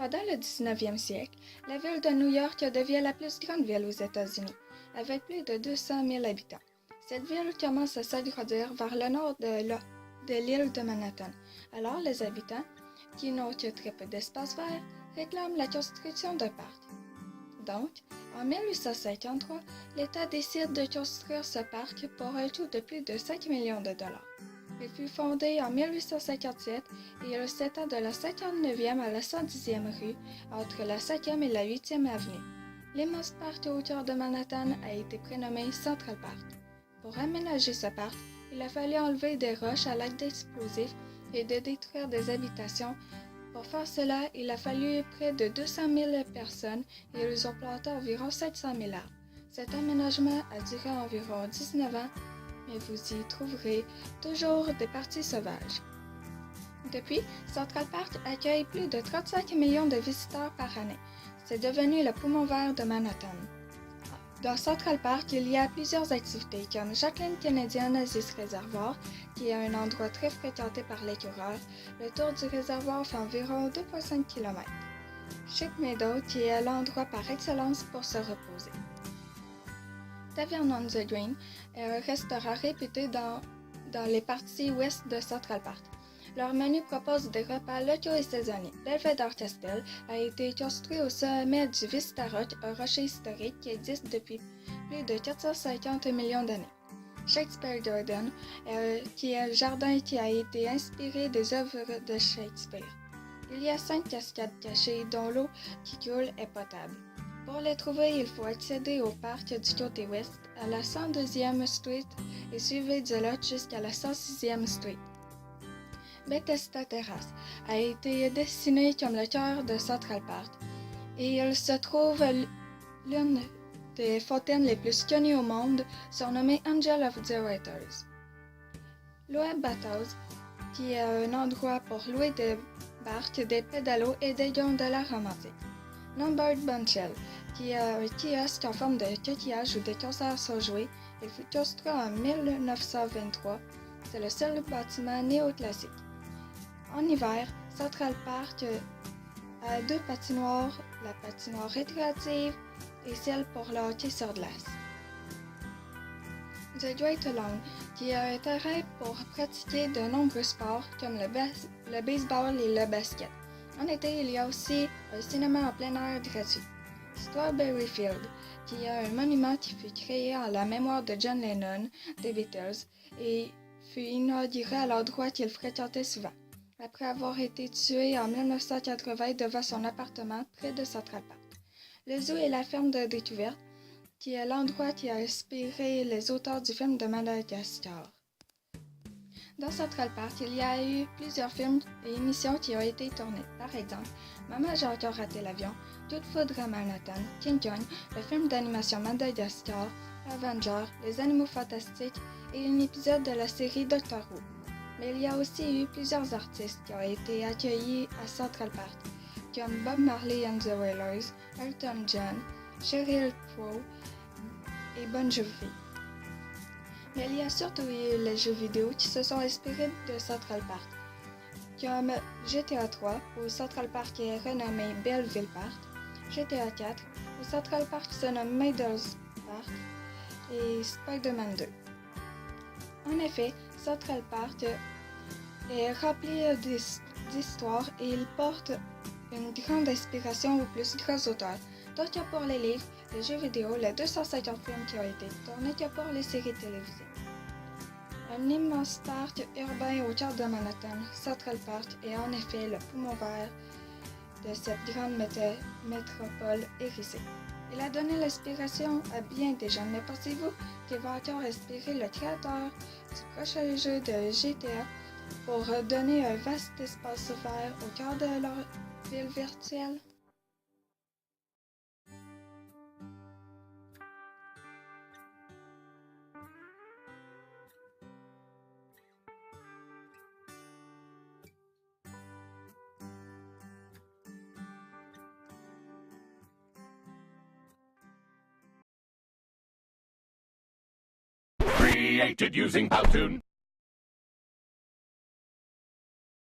Pendant le 19e siècle, la ville de New York devient la plus grande ville aux États-Unis, avec plus de 200 000 habitants. Cette ville commence à s'agrandir vers le nord de l'île de Manhattan. Alors les habitants, qui n'ont que très peu d'espace vert, réclament la construction d'un parc. Donc, en 1853, l'État décide de construire ce parc pour un coût de plus de 5 millions de dollars. Il fut fondé en 1857 et il s'étend de la 59e à la 110e rue, entre la 5e et la 8e avenue. L'immense parc au cœur de Manhattan a été prénommé Central Park. Pour aménager ce parc, il a fallu enlever des roches à l'aide d'explosifs et de détruire des habitations. Pour faire cela, il a fallu près de 200 000 personnes et ils ont planté environ 700 000 arbres. Cet aménagement a duré environ 19 ans, mais vous y trouverez toujours des parties sauvages. Depuis, Central Park accueille plus de 35 millions de visiteurs par année. C'est devenu le poumon vert de Manhattan. Dans Central Park, il y a plusieurs activités comme Jacqueline Canadian Aziz Reservoir, qui est un endroit très fréquenté par les coureurs. Le tour du réservoir fait environ 2,5 km. Ship Meadow, qui est l'endroit par excellence pour se reposer. Tavern on the Green est un restaurant réputé dans les parties ouest de Central Park. Leur menu propose des repas locaux et saisonniers. Belvedere Castle a été construit au sommet du Vista Rock, un rocher historique qui existe depuis plus de 450 millions d'années. Shakespeare Garden, qui est le jardin qui a été inspiré des œuvres de Shakespeare. Il y a 5 cascades cachées dont l'eau qui coule est potable. Pour les trouver, il faut accéder au parc du côté ouest, à la 102e Street et suivre du lot jusqu'à la 106e Street. Bethesda Terrace a été dessiné comme le cœur de Central Park et il se trouve l'une des fontaines les plus connues au monde, surnommée Angel of the Writers. Loeb Bathhouse, qui est un endroit pour louer des barques, des pédalos et des gondolas romantiques. Lombard Bunchell, qui est un kiosque en forme de coquillage où des concerts sont joués. Il fut construit en 1923. C'est le seul bâtiment néoclassique. En hiver, Central Park a 2 patinoires, la patinoire récréative et celle pour le hockey sur glace. The Great Lawn, qui est un terrain pour pratiquer de nombreux sports comme le baseball et le basket. En été, il y a aussi un cinéma en plein air gratuit. Strawberry Field, qui est un monument qui fut créé en la mémoire de John Lennon, des Beatles, et fut inauguré à l'endroit qu'il fréquentait souvent, après avoir été tué en 1980 devant son appartement près de Central Park. Le zoo est la ferme de découverte, qui est l'endroit qui a inspiré les auteurs du film de Madagascar. Dans Central Park, il y a eu plusieurs films et émissions qui ont été tournés. Par exemple, Maman j'ai encore raté l'avion, Coup de foudre à Manhattan, King Kong, le film d'animation Madagascar, Avengers, Les Animaux Fantastiques et un épisode de la série Doctor Who. Mais il y a aussi eu plusieurs artistes qui ont été accueillis à Central Park, comme Bob Marley and the Wailers, Elton John, Sheryl Crow et Bon Jovi. Mais il y a surtout eu les jeux vidéo qui se sont inspirés de Central Park, comme GTA 3, où Central Park est renommé Belleville Park, GTA 4, où Central Park se nomme Meadows Park, et Spider-Man 2. En effet, Central Park est rempli d'histoires et il porte une grande inspiration aux plus grands auteurs, tant que pour les livres, les jeux vidéo, les 250 films qui ont été tournés que pour les séries télévisées. Un immense parc urbain au cœur de Manhattan, Central Park est en effet le poumon vert de cette grande métropole hérissée. Il a donné l'inspiration à bien des jeunes, mais pensez-vous qu'il va encore inspirer le créateur du prochain jeu de GTA pour donner un vaste espace vert au cœur de leur ville virtuelle? Created using Powtoon.